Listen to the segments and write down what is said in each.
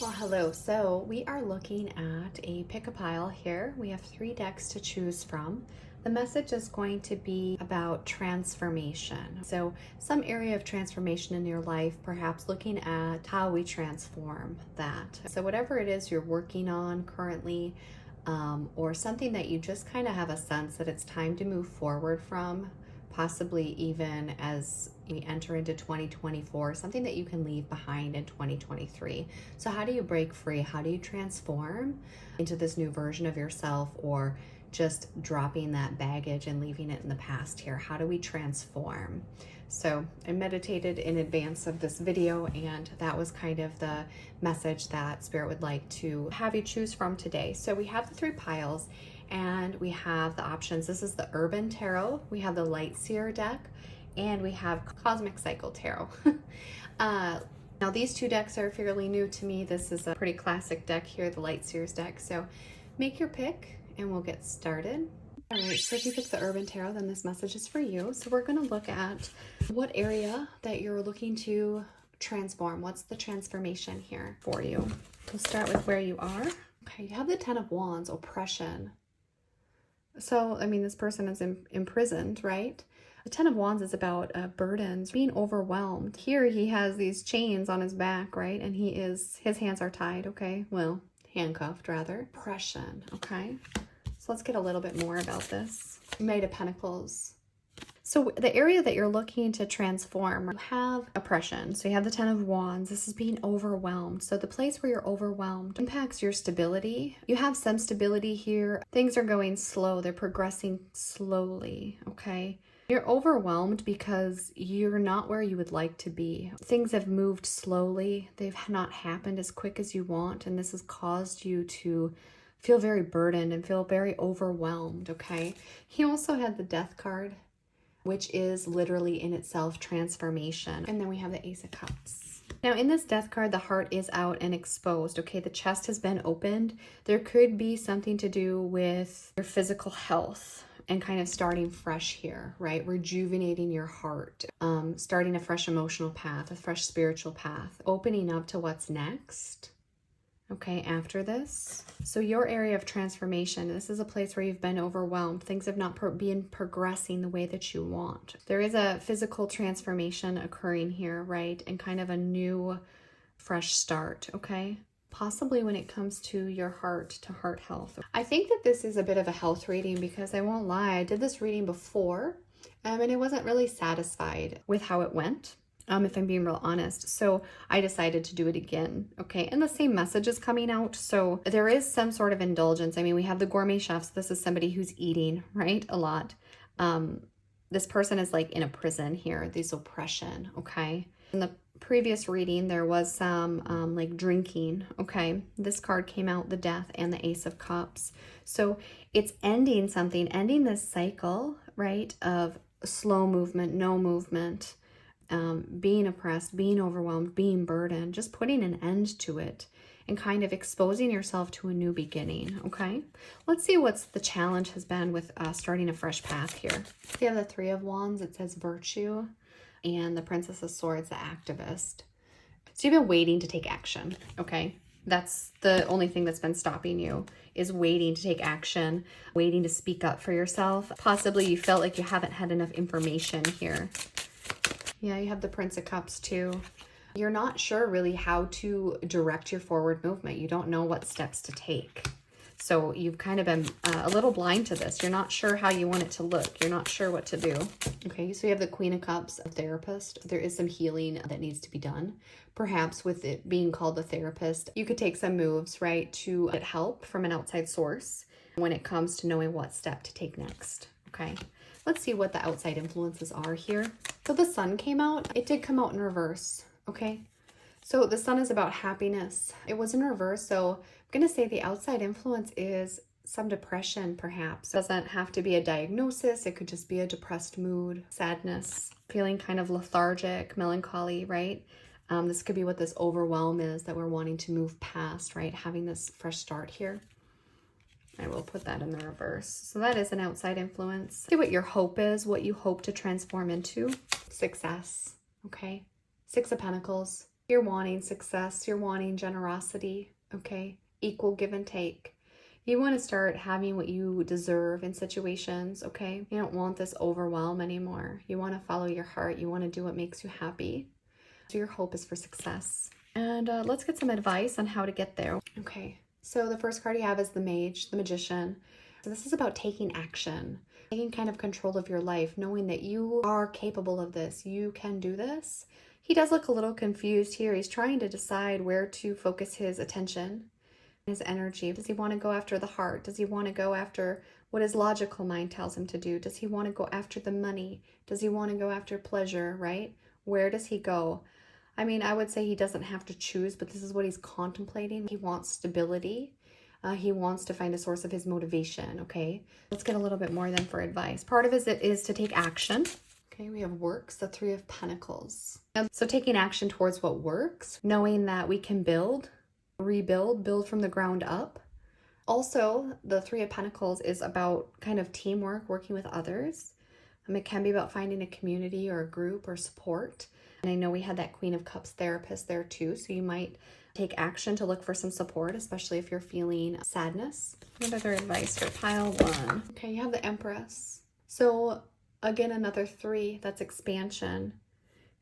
Well, hello. So we are looking at a pick a pile here. We have 3 decks to choose from. The message is going to be about transformation. So some area of transformation in your life, perhaps looking at how we transform that. So whatever it is you're working on currently, or something that you just kind of have a sense that it's time to move forward from, possibly even as we enter into 2024, something that you can leave behind in 2023. So how do you break free? How do you transform into this new version of yourself, or just dropping that baggage and leaving it in the past here? How do we transform? So I meditated in advance of this video, and that was kind of the message that Spirit would like to have you choose from today. So we have the 3 piles, and we have the options. This is the Urban Tarot, we have the Light Seer deck, and we have Cosmic Cycle Tarot. Now these 2 decks are fairly new to me. This is a pretty classic deck here, the Light Seer's deck. So make your pick and we'll get started. All right, so if you pick the Urban Tarot, then this message is for you. So we're going to look at what area that you're looking to transform. What's the transformation here for you? We'll start with where you are. Okay, you have the 10 of Wands, oppression. So, I mean, this person is imprisoned, right? The 10 of Wands is about burdens, being overwhelmed. Here he has these chains on his back, right? And his hands are tied, okay? Well, handcuffed rather. Oppression, okay? So let's get a little bit more about this. Knight of Pentacles. So the area that you're looking to transform, you have oppression. So you have the 10 of Wands. This is being overwhelmed. So the place where you're overwhelmed impacts your stability. You have some stability here. Things are going slow. They're progressing slowly, okay? You're overwhelmed because you're not where you would like to be. Things have moved slowly. They've not happened as quick as you want, and this has caused you to feel very burdened and feel very overwhelmed, okay? He also had the Death card, which is literally in itself transformation. And then we have the Ace of Cups. Now in this Death card, the heart is out and exposed, okay? The chest has been opened. There could be something to do with your physical health and kind of starting fresh here, right? Rejuvenating your heart, starting a fresh emotional path, a fresh spiritual path, opening up to what's next. Okay, after this. So your area of transformation, this is a place where you've been overwhelmed. Things have not been progressing the way that you want. There is a physical transformation occurring here, right? And kind of a new, fresh start, okay? Possibly when it comes to your heart, to heart health. I think that this is a bit of a health reading because I won't lie, I did this reading before and I wasn't really satisfied with how it went. If I'm being real honest. So I decided to do it again. Okay. And the same message is coming out. So there is some sort of indulgence. I mean, we have the gourmet chefs. This is somebody who's eating, right? A lot. This person is like in a prison here, this oppression. Okay. In the previous reading, there was some like drinking. Okay. This card came out, the Death and the Ace of Cups. So it's ending something, ending this cycle, right? Of slow movement, no movement. Being oppressed, being overwhelmed, being burdened, just putting an end to it and kind of exposing yourself to a new beginning, okay? Let's see what's the challenge has been with starting a fresh path here. We have the 3 of Wands, it says virtue, and the Princess of Swords, the activist. So you've been waiting to take action, okay? That's the only thing that's been stopping you, is waiting to take action, waiting to speak up for yourself. Possibly you felt like you haven't had enough information here. Yeah, you have the Prince of Cups too. You're not sure really how to direct your forward movement. You don't know what steps to take. So you've kind of been a little blind to this. You're not sure how you want it to look. You're not sure what to do. Okay, so you have the Queen of Cups, a therapist. There is some healing that needs to be done. Perhaps with it being called the therapist, you could take some moves, right, to get help from an outside source when it comes to knowing what step to take next. Okay. Let's see what the outside influences are here. So the Sun came out. It did come out in reverse, okay? So the Sun is about happiness. It was in reverse, so I'm going to say the outside influence is some depression, perhaps. It doesn't have to be a diagnosis. It could just be a depressed mood, sadness, feeling kind of lethargic, melancholy, right? This could be what this overwhelm is that we're wanting to move past, right? Having this fresh start here. I will put that in the reverse. So that is an outside influence. See what your hope is, what you hope to transform into. Success, okay? 6 of Pentacles. You're wanting success, you're wanting generosity, okay? Equal give and take. You want to start having what you deserve in situations, okay? You don't want this overwhelm anymore. You want to follow your heart. You want to do what makes you happy. So your hope is for success. And let's get some advice on how to get there. Okay, so the first card you have is the Mage, the Magician. So this is about taking action, taking kind of control of your life, knowing that you are capable of this. You can do this. He does look a little confused here. He's trying to decide where to focus his attention, his energy. Does he want to go after the heart? Does he want to go after what his logical mind tells him to do? Does he want to go after the money? Does he want to go after pleasure, right? Where does he go? I mean, I would say he doesn't have to choose, but this is what he's contemplating. He wants stability. He wants to find a source of his motivation, okay? Let's get a little bit more then for advice. Part of it is to take action. Okay, we have works, the Three of Pentacles. So taking action towards what works, knowing that we can build, rebuild, build from the ground up. Also, the Three of Pentacles is about kind of teamwork, working with others. It can be about finding a community or a group or support. And I know we had that Queen of Cups therapist there too, so you might take action to look for some support, especially if you're feeling sadness. What other advice for pile one? Okay, you have the Empress. So again, another three, that's expansion.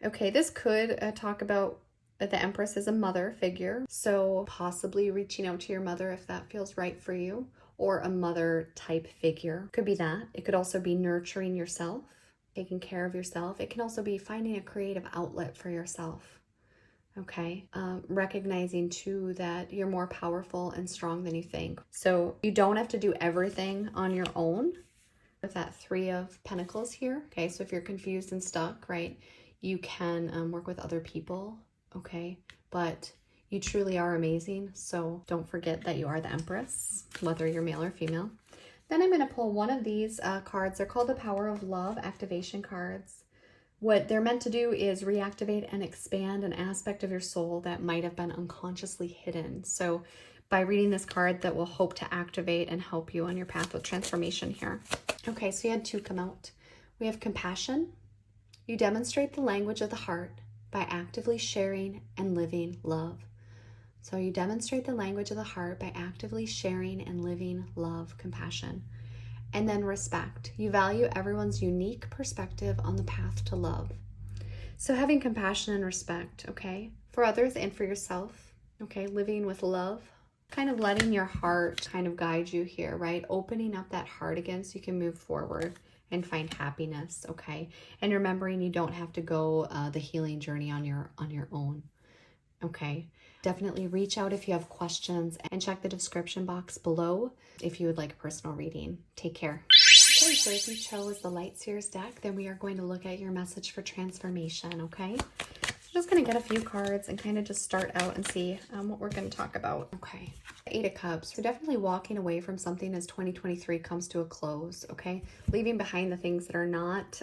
Okay, this could talk about the Empress is a mother figure, so possibly reaching out to your mother if that feels right for you, or a mother type figure. Could be that. It could also be nurturing yourself, taking care of yourself. It can also be finding a creative outlet for yourself. Okay, recognizing too that you're more powerful and strong than you think. So you don't have to do everything on your own. With that Three of Pentacles here. Okay, so if you're confused and stuck, right, you can work with other people. Okay, but you truly are amazing. So don't forget that you are the Empress, whether you're male or female. Then I'm going to pull one of these cards. They're called the Power of Love activation cards. What they're meant to do is reactivate and expand an aspect of your soul that might have been unconsciously hidden. So by reading this card, that will hope to activate and help you on your path with transformation here. Okay, so you had two come out. We have compassion. You demonstrate the language of the heart by actively sharing and living love. So you demonstrate the language of the heart by actively sharing and living love, compassion. And then respect. You value everyone's unique perspective on the path to love. So having compassion and respect, okay, for others and for yourself, okay, living with love, kind of letting your heart kind of guide you here, right? Opening up that heart again so you can move forward and find happiness, okay? And remembering you don't have to go the healing journey on your own, okay? Definitely reach out if you have questions and check the description box below if you would like a personal reading. Take care. Okay, so if you chose the Light Seers deck, then we are going to look at your message for transformation, okay? So just going to get a few cards and kind of just start out and see what we're going to talk about. Okay, Eight of Cups. So definitely walking away from something as 2023 comes to a close, okay? Leaving behind the things that are not...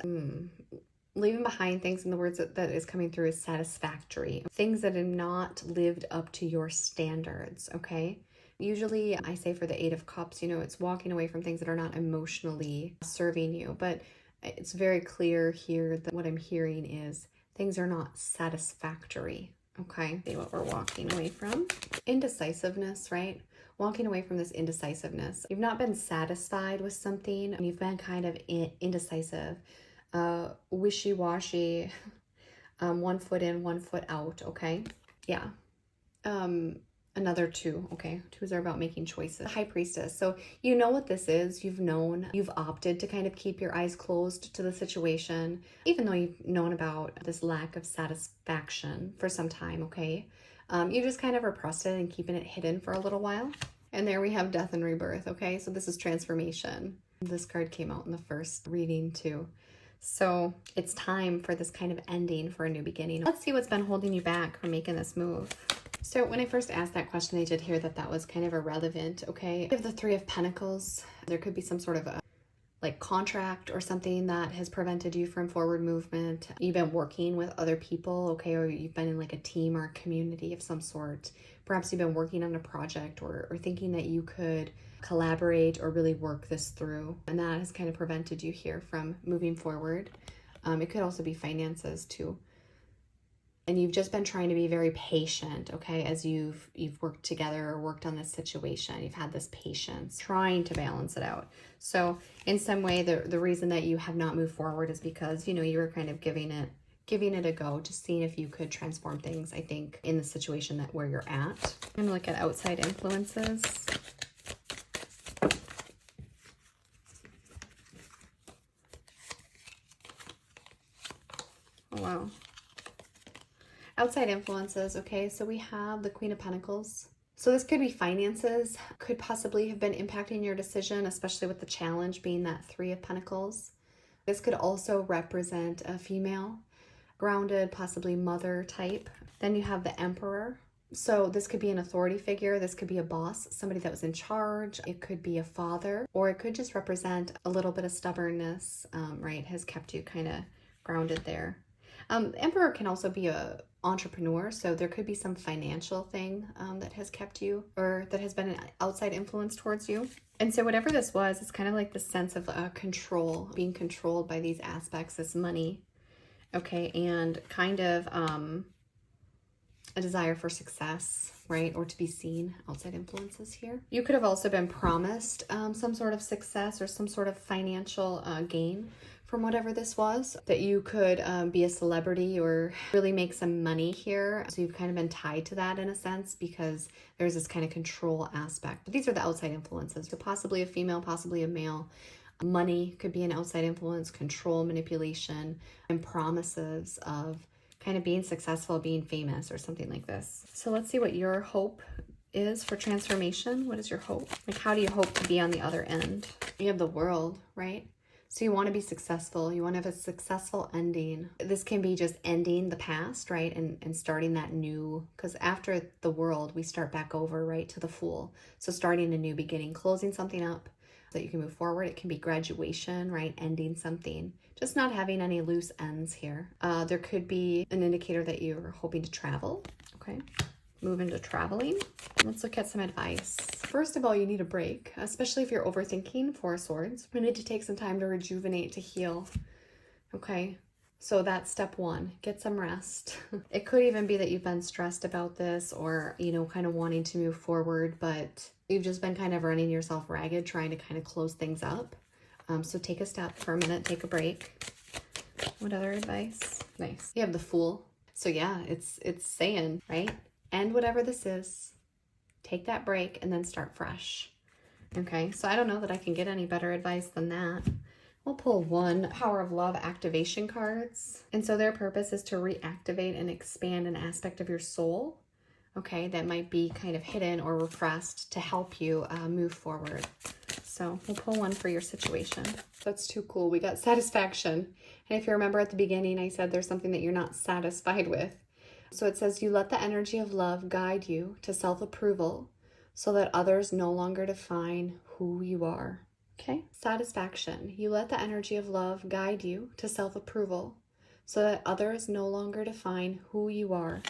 leaving behind things, in the words that is coming through, is satisfactory. Things that have not lived up to your standards, okay? Usually I say for the Eight of Cups, you know, it's walking away from things that are not emotionally serving you. But it's very clear here that what I'm hearing is things are not satisfactory, okay? See what we're walking away from. Indecisiveness, right? Walking away from this indecisiveness. You've not been satisfied with something, and you've been kind of indecisive. Wishy-washy, one foot in, one foot out, okay? Yeah. Another two, okay? Twos are about making choices. High Priestess. So you know what this is. You've known, you've opted to kind of keep your eyes closed to the situation, even though you've known about this lack of satisfaction for some time, okay? You just kind of repressed it and keeping it hidden for a little while. And there we have Death and Rebirth, okay? So this is transformation. This card came out in the first reading too. So it's time for this kind of ending for a new beginning. Let's see what's been holding you back from making this move. So when I first asked that question, I did hear that that was kind of irrelevant, okay? We have the Three of Pentacles. There could be some sort of a contract or something that has prevented you from forward movement. You've been working with other people, okay? Or you've been in like a team or a community of some sort. Perhaps you've been working on a project or thinking that you could collaborate or really work this through. And that has kind of prevented you here from moving forward. It could also be finances too. And you've just been trying to be very patient, okay, as you've worked together or worked on this situation. You've had this patience, trying to balance it out. So in some way, the reason that you have not moved forward is because, you know, you were kind of giving it a go, just seeing if you could transform things, I think, in the situation that where you're at. I'm gonna look at outside influences. Oh, wow. Outside influences, okay, so we have the Queen of Pentacles. So this could be finances, could possibly have been impacting your decision, especially with the challenge being that Three of Pentacles. This could also represent a female, grounded, possibly mother type. Then you have the Emperor. So this could be an authority figure. This could be a boss, somebody that was in charge. It could be a father, or it could just represent a little bit of stubbornness, right? Has kept you kind of grounded there. Emperor can also be a entrepreneur, so there could be some financial thing that has kept you, or that has been an outside influence towards you. And so whatever this was, it's kind of like the sense of control, being controlled by these aspects, this money, okay, and kind of a desire for success, right, or to be seen. Outside influences here. You could have also been promised some sort of success or some sort of financial gain from whatever this was, that you could be a celebrity or really make some money here. So you've kind of been tied to that in a sense, because there's this kind of control aspect. But these are the outside influences. So possibly a female, possibly a male. Money could be an outside influence, control, manipulation, and promises of kind of being successful, being famous, or something like this. So let's see what your hope is for transformation. What is your hope? Like, how do you hope to be on the other end? You have the World, right? So you want to be successful. You want to have a successful ending. This can be just ending the past, right? And starting that new, because after the World, we start back over, right, to the Fool. So starting a new beginning, closing something up so that you can move forward. It can be graduation, right? Ending something. Just not having any loose ends here. There could be an indicator that you're hoping to travel, okay? Move into traveling. Let's look at some advice. First of all, you need a break, especially if you're overthinking. Four of Swords. You need to take some time to rejuvenate, to heal. Okay, so that's step one. Get some rest. It could even be that you've been stressed about this, or, you know, kind of wanting to move forward, but you've just been kind of running yourself ragged, trying to kind of close things up. So take a step for a minute, take a break. What other advice? Nice. You have the Fool. So yeah, it's saying, right? End whatever this is, take that break, and then start fresh. Okay, so I don't know that I can get any better advice than that. We'll pull one Power of Love activation cards. And so their purpose is to reactivate and expand an aspect of your soul, okay, that might be kind of hidden or repressed, to help you move forward. So we'll pull one for your situation. That's too cool. We got satisfaction. And if you remember at the beginning, I said there's something that you're not satisfied with. So it says, you let the energy of love guide you to self-approval so that others no longer define who you are. Okay? Satisfaction. You let the energy of love guide you to self-approval so that others no longer define who you are.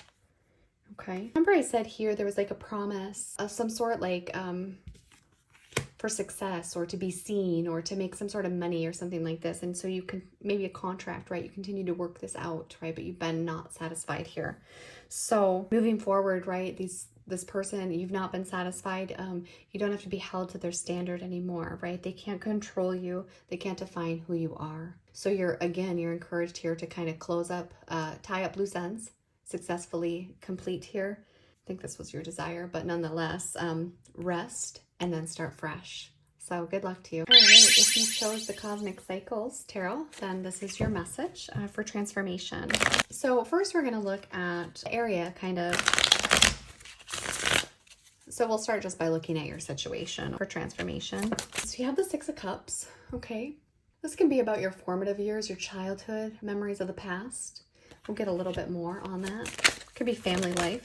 Okay? Remember I said here there was like a promise of some sort, like for success, or to be seen, or to make some sort of money or something like this. And so you can, maybe a contract, right? You continue to work this out, right? But you've been not satisfied here. So moving forward, right? This person, you've not been satisfied. You don't have to be held to their standard anymore, right? They can't control you. They can't define who you are. So you're encouraged here to kind of close up, tie up loose ends, successfully complete here. I think this was your desire, but nonetheless, rest and then start fresh. So good luck to you. All right, if you chose the Cosmic Cycles Tarot, then this is your message for transformation. So first we're going to look at the area, kind of. So we'll start just by looking at your situation for transformation. So you have the Six of Cups, okay? This can be about your formative years, your childhood, memories of the past. We'll get a little bit more on that. Could be family life.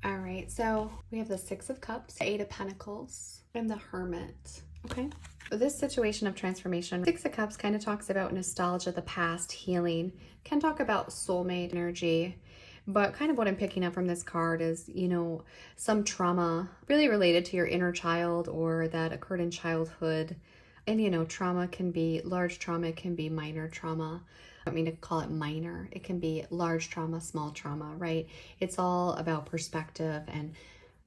All right, so we have the Six of Cups, Eight of Pentacles, and the Hermit, okay? This situation of transformation, Six of Cups kind of talks about nostalgia, the past, healing, can talk about soulmate energy, but kind of what I'm picking up from this card is, you know, some trauma really related to your inner child or that occurred in childhood. And you know, trauma can be large trauma, it can be minor trauma. I don't mean to call it minor. It can be large trauma, small trauma, right? It's all about perspective and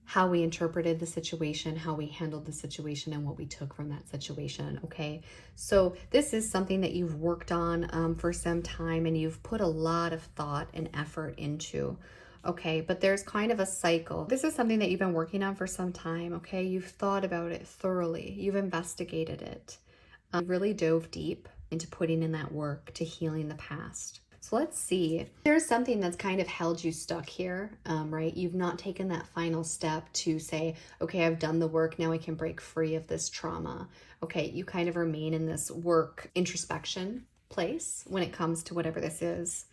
how we interpreted the situation, how we handled the situation, and what we took from that situation, okay? So this is something that you've worked on for some time, and you've put a lot of thought and effort into, okay? But there's kind of a cycle. This is something that you've been working on for some time, okay? You've thought about it thoroughly. You've investigated it. You really dove deep into putting in that work to healing the past. So let's see. There's something that's kind of held you stuck here, right? You've not taken that final step to say, okay, I've done the work. Now I can break free of this trauma. Okay, you kind of remain in this work introspection place when it comes to whatever this is.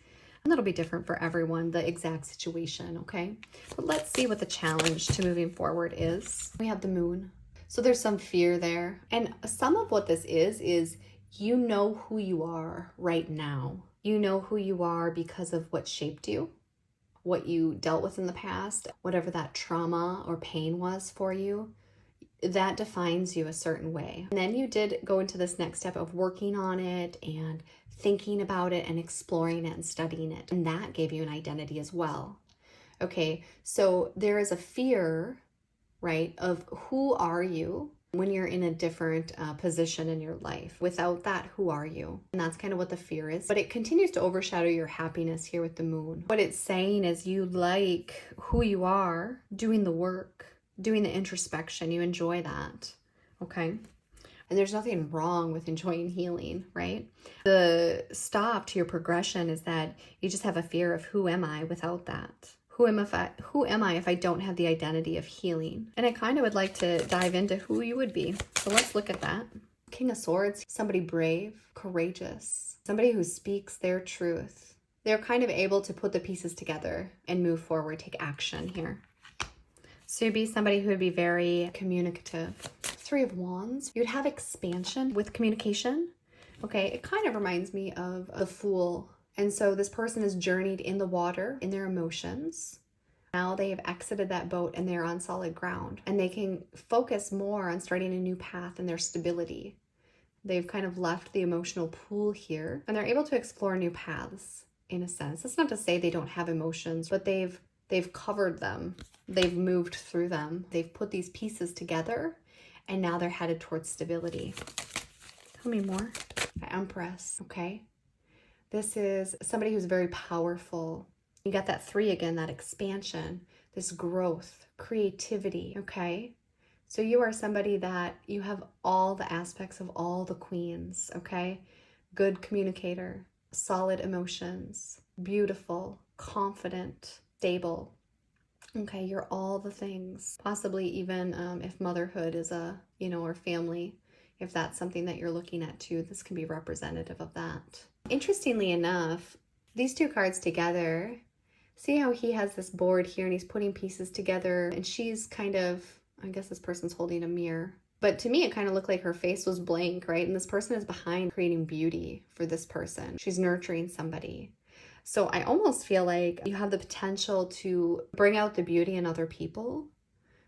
And that'll be different for everyone, the exact situation, okay? But let's see what the challenge to moving forward is. We have the moon. So there's some fear there. And some of what this is you know who you are right now. You know who you are because of what shaped you, what you dealt with in the past, whatever that trauma or pain was for you, that defines you a certain way. And then you did go into this next step of working on it and thinking about it and exploring it and studying it. And that gave you an identity as well. Okay, so there is a fear, right, of who are you when you're in a different position in your life. Without that, who are you? And that's kind of what the fear is. But it continues to overshadow your happiness here with the moon. What it's saying is you like who you are, doing the work, doing the introspection. You enjoy that, okay? And there's nothing wrong with enjoying healing, right? The stop to your progression is that you just have a fear of who am I without that? Who am I if I don't have the identity of healing? And I kind of would like to dive into who you would be. So let's look at that. King of Swords, somebody brave, courageous, somebody who speaks their truth. They're kind of able to put the pieces together and move forward, take action here. So you'd be somebody who would be very communicative. Three of Wands, you'd have expansion with communication. Okay, it kind of reminds me of the Fool. And so this person has journeyed in the water, in their emotions. Now they have exited that boat and they're on solid ground. And they can focus more on starting a new path in their stability. They've kind of left the emotional pool here. And they're able to explore new paths, in a sense. That's not to say they don't have emotions, but they've covered them. They've moved through them. They've put these pieces together. And now they're headed towards stability. Tell me more. Empress, okay? This is somebody who's very powerful. You got that 3 again, that expansion, this growth, creativity, okay? So you are somebody that you have all the aspects of all the queens, okay? Good communicator, solid emotions, beautiful, confident, stable. Okay, you're all the things. Possibly even if motherhood is or family, if that's something that you're looking at too, this can be representative of that. Interestingly enough, these two cards together, see how he has this board here and he's putting pieces together and she's kind of, I guess this person's holding a mirror. But to me, it kind of looked like her face was blank, right? And this person is behind creating beauty for this person. She's nurturing somebody. So I almost feel like you have the potential to bring out the beauty in other people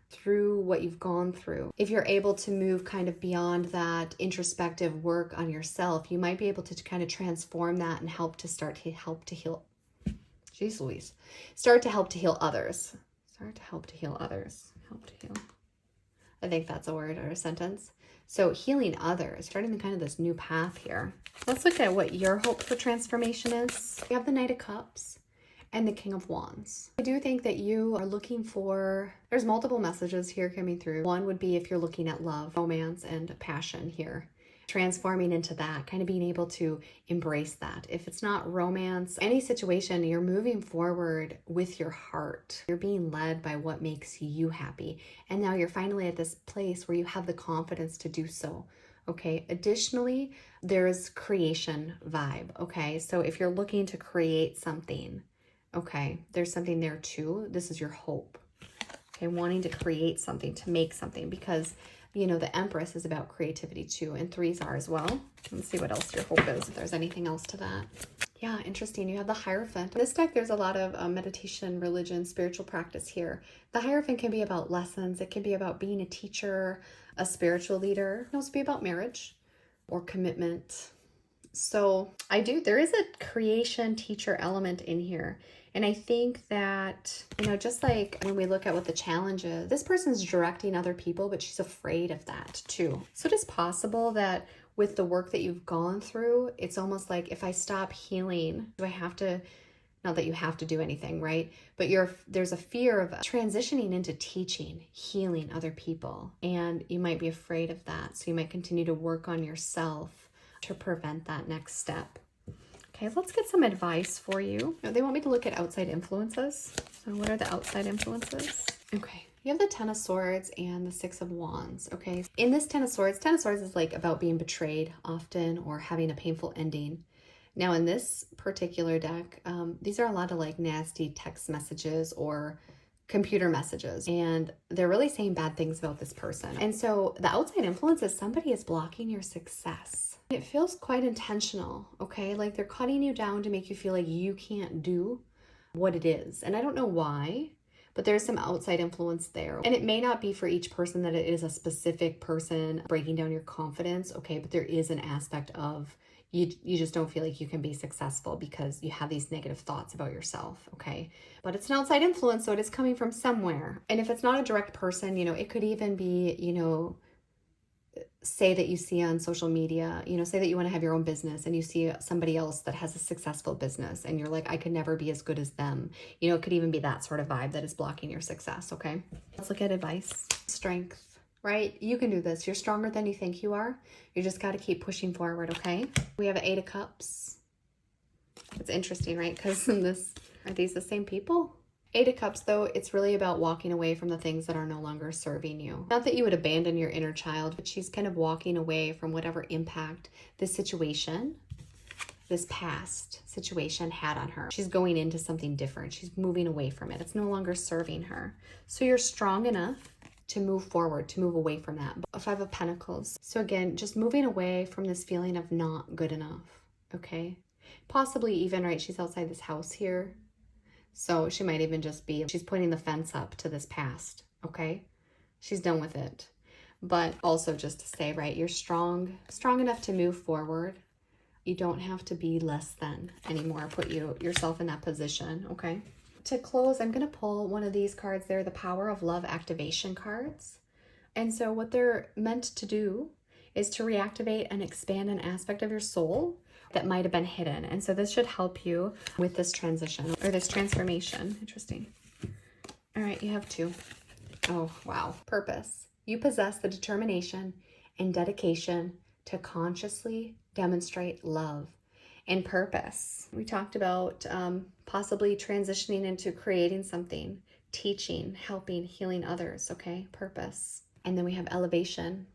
through what you've gone through. If you're able to move kind of beyond that introspective work on yourself, you might be able to kind of transform that and help to heal. Jeez Louise. Start to help to heal others. Start to help to heal others. Help to heal. I think that's a word or a sentence. So healing others, starting kind of this new path here. Let's look at what your hope for transformation is. We have the Knight of Cups and the King of Wands. I do think that you are looking for, there's multiple messages here coming through. One would be if you're looking at love, romance, and passion here. Transforming into that, kind of being able to embrace that. If it's not romance, any situation, you're moving forward with your heart. You're being led by what makes you happy. And now you're finally at this place where you have the confidence to do so. Okay. Additionally, there's creation vibe. Okay. So if you're looking to create something, okay, there's something there too. This is your hope. Okay. Wanting to create something, to make something, because the Empress is about creativity too, and 3s are as well. Let's see what else your hope is, if there's anything else to that. Yeah, interesting. You have the Hierophant. In this deck, there's a lot of meditation, religion, spiritual practice here. The Hierophant can be about lessons. It can be about being a teacher, a spiritual leader. It can also be about marriage. or commitment. So there is a creation teacher element in here. And I think that, just like when we look at what the challenge is, this person's directing other people, but she's afraid of that too. So it is possible that with the work that you've gone through, it's almost like, if I stop healing, do I have to, not that you have to do anything, right? But there's a fear of transitioning into teaching, healing other people. And you might be afraid of that. So you might continue to work on yourself to prevent that next step. Okay, let's get some advice for you. They want me to look at outside influences. So what are the outside influences? Okay, you have the Ten of Swords and the Six of Wands. Okay, in this Ten of Swords is like about being betrayed often or having a painful ending. Now in this particular deck, these are a lot of like nasty text messages or computer messages, and they're really saying bad things about this person. And so the outside influence is somebody is blocking your success. It feels quite intentional, okay? Like they're cutting you down to make you feel like you can't do what it is. And I don't know why, but there's some outside influence there. And it may not be for each person that it is a specific person breaking down your confidence, okay? But there is an aspect of you just don't feel like you can be successful because you have these negative thoughts about yourself, okay? But it's an outside influence, so it is coming from somewhere. And if it's not a direct person, it could even be, say that you see on social media, say that you want to have your own business and you see somebody else that has a successful business and you're like, I could never be as good as them. It could even be that sort of vibe that is blocking your success, okay? Let's look at advice. Strength, right? You can do this. You're stronger than you think you are. You just got to keep pushing forward, okay? We have an Eight of Cups. It's interesting, right? Because are these the same people? Eight of Cups, though, it's really about walking away from the things that are no longer serving you. Not that you would abandon your inner child, but she's kind of walking away from whatever impact this situation, this past situation had on her. She's going into something different. She's moving away from it. It's no longer serving her. So you're strong enough to move forward, to move away from that. Five of Pentacles. So again, just moving away from this feeling of not good enough, okay? Possibly even, right, she's outside this house here. So she might even just be, she's putting the fence up to this past, okay? She's done with it. But also just to say, right, you're strong enough to move forward. You don't have to be less than anymore. Put yourself in that position, okay? To close, I'm going to pull one of these cards. They're the Power of Love activation cards. And so what they're meant to do is to reactivate and expand an aspect of your soul that might have been hidden. And so this should help you with this transition or this transformation. Interesting. All right, you have two. Oh, wow. Purpose. You possess the determination and dedication to consciously demonstrate love and purpose. We talked about possibly transitioning into creating something, teaching, helping, healing others, okay? Purpose. And then we have elevation.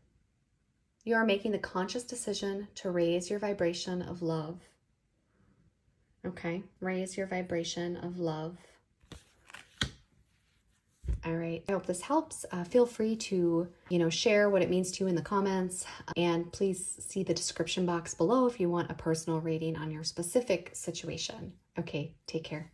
You are making the conscious decision to raise your vibration of love. Okay, raise your vibration of love. All right, I hope this helps. Feel free to, share what it means to you in the comments. And please see the description box below if you want a personal reading on your specific situation. Okay, take care.